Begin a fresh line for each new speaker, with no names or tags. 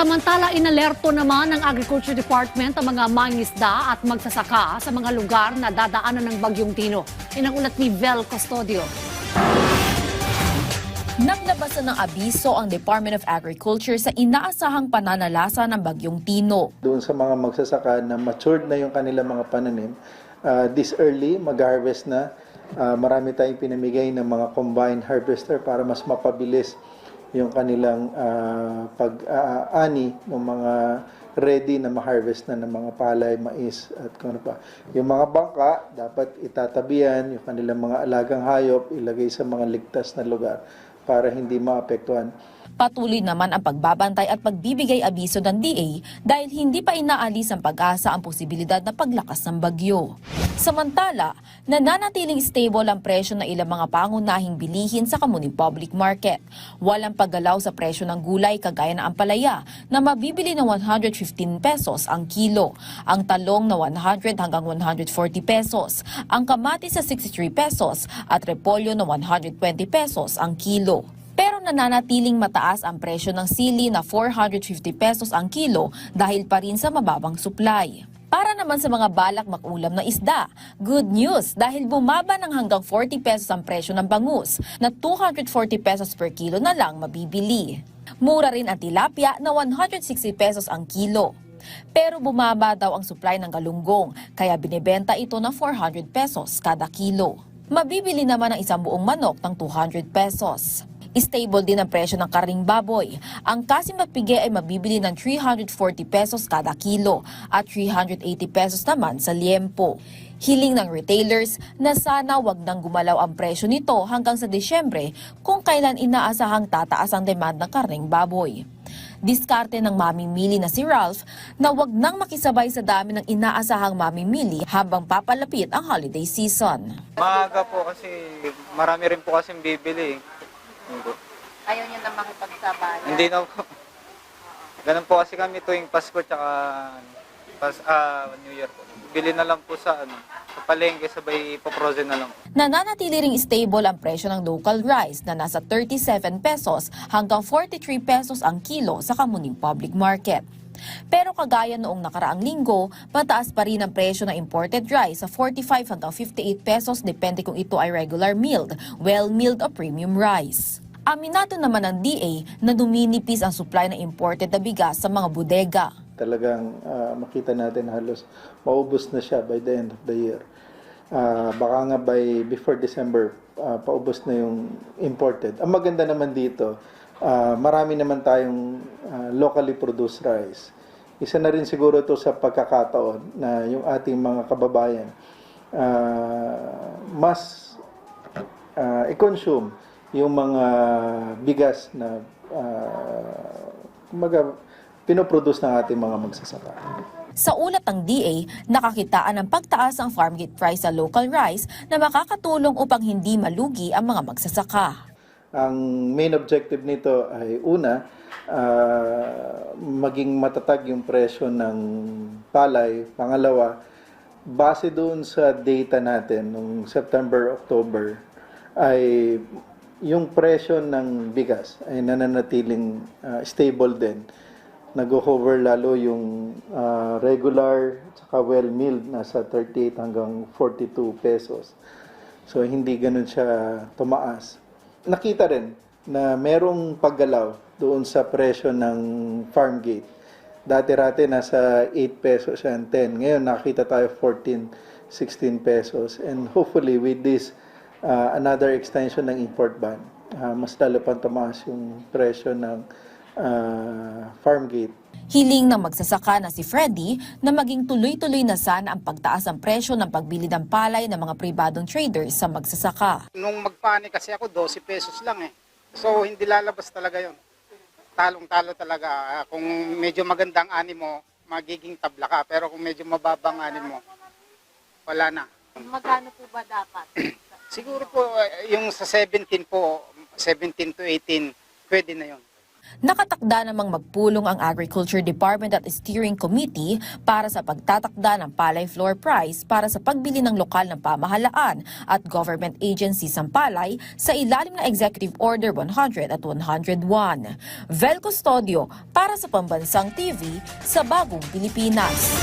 Samantala, inalerto naman ng Agriculture Department ang mga mangingisda at magsasaka sa mga lugar na dadaanan ng Bagyong Tino. Yan ang ulat ni Vel Custodio.
Naglabasan ng abiso ang Department of Agriculture sa inaasahang pananalasa ng Bagyong Tino.
Doon sa mga magsasaka na matured na yung kanilang mga pananim, this early, mag-harvest na. Marami tayong pinamigay ng mga combined harvester para mas mapabilis yung kanilang pag-ani ng mga ready na ma-harvest na ng mga palay, mais at kung ano pa. Yung mga bangka, dapat itatabihan, yung kanilang mga alagang hayop, ilagay sa mga ligtas na lugar para hindi maapektuhan.
Patuloy naman ang pagbabantay at pagbibigay abiso ng DA dahil hindi pa inaalis ang pag-asa ang posibilidad na paglakas ng bagyo. Samantala, nananatiling stable ang presyo ng ilang mga pangunahing bilihin sa Kamuning Public Market. Walang paggalaw sa presyo ng gulay kagaya ng ampalaya na mabibili ng 115 pesos ang kilo, ang talong na 100 hanggang 140 pesos, ang kamatis sa 63 pesos at repolyo na 120 pesos ang kilo. Pero nananatiling mataas ang presyo ng sili na 450 pesos ang kilo dahil pa rin sa mababang supply. Para naman sa mga balak makulam na isda, good news dahil bumaba ng hanggang 40 pesos ang presyo ng bangus na 240 pesos per kilo na lang mabibili. Mura rin ang tilapia na 160 pesos ang kilo. Pero bumaba daw ang supply ng galunggong kaya binebenta ito na 400 pesos kada kilo. Mabibili naman ang isang buong manok ng 200 pesos. Stable din ang presyo ng karning baboy. Ang kasimbat pigi ay mabibili ng 340 pesos kada kilo at 380 pesos naman sa liempo. Hiling ng retailers na sana wag nang gumalaw ang presyo nito hanggang sa Disyembre kung kailan inaasahang tataas ang demand ng karning baboy. Diskarte ng mamimili na si Ralph na wag nang makisabay sa dami ng inaasahang mamimili habang papalapit ang holiday season.
Maaga po kasi marami rin po kasing bibili.
Ayaw niyo na makipagsabayan?
Hindi na po. Ganun po kasi kami tuwing Pasko tsaka New Year po. Bili na lang po sa palengke, sabay ipoprozen na lang.
Nananatili ring stable ang presyo ng local rice na nasa 37 pesos hanggang 43 pesos ang kilo sa Kamuning Public Market. Pero kagaya noong nakaraang linggo, mataas pa rin ang presyo ng imported rice sa 45 hanggang 58 pesos depende kung ito ay regular milled, well-milled o premium rice. Aminado naman ng DA na duminipis ang supply ng imported na bigas sa mga bodega.
Talagang makita natin halos maubos na siya by the end of the year. Baka nga before December, paubos na yung imported. Ang maganda naman dito, marami naman tayong locally produced rice. Isa na rin siguro ito sa pagkakataon na yung ating mga kababayan mas i-consume yung mga bigas na pinoproduce ng ating mga magsasaka.
Sa ulat ng DA, nakakitaan ng pagtaas ng farm gate price sa local rice na makakatulong upang hindi malugi ang mga magsasaka.
Ang main objective nito ay una, maging matatag yung presyo ng palay. Pangalawa, base doon sa data natin noong September, October, ay yung presyo ng bigas ay nananatiling stable din. Nag-hover lalo yung regular at saka well-milled, nasa 38 hanggang 42 pesos. So hindi ganun siya tumaas. Nakita rin na merong paggalaw doon sa presyo ng farm gate. Dati-rati nasa 8 pesos siya and 10. Ngayon nakita tayo 14, 16 pesos. And hopefully with this another extension ng import ban, mas lalo pang tumaas yung presyo ng farm gate.
Hiling ng magsasaka na si Freddy na maging tuloy-tuloy na sana ang pagtaas ng presyo ng pagbili ng palay ng mga pribadong traders sa magsasaka.
Nung magpani kasi ako, 12 pesos lang eh. So hindi lalabas talaga yon. Talong-talo talaga. Kung medyo magandang ani mo, magiging tabla ka. Pero kung medyo mababang ani mo, wala na.
Magkano po ba dapat?
Siguro po, yung sa 17 po, 17 to 18, pwede na yon.
Nakatakda namang magpulong ang Agriculture Department at Steering Committee para sa pagtatakda ng palay floor price para sa pagbili ng lokal ng pamahalaan at government agencies ng palay sa ilalim ng Executive Order 100 at 101. Vel Custodio para sa Pambansang TV sa Bagong Pilipinas.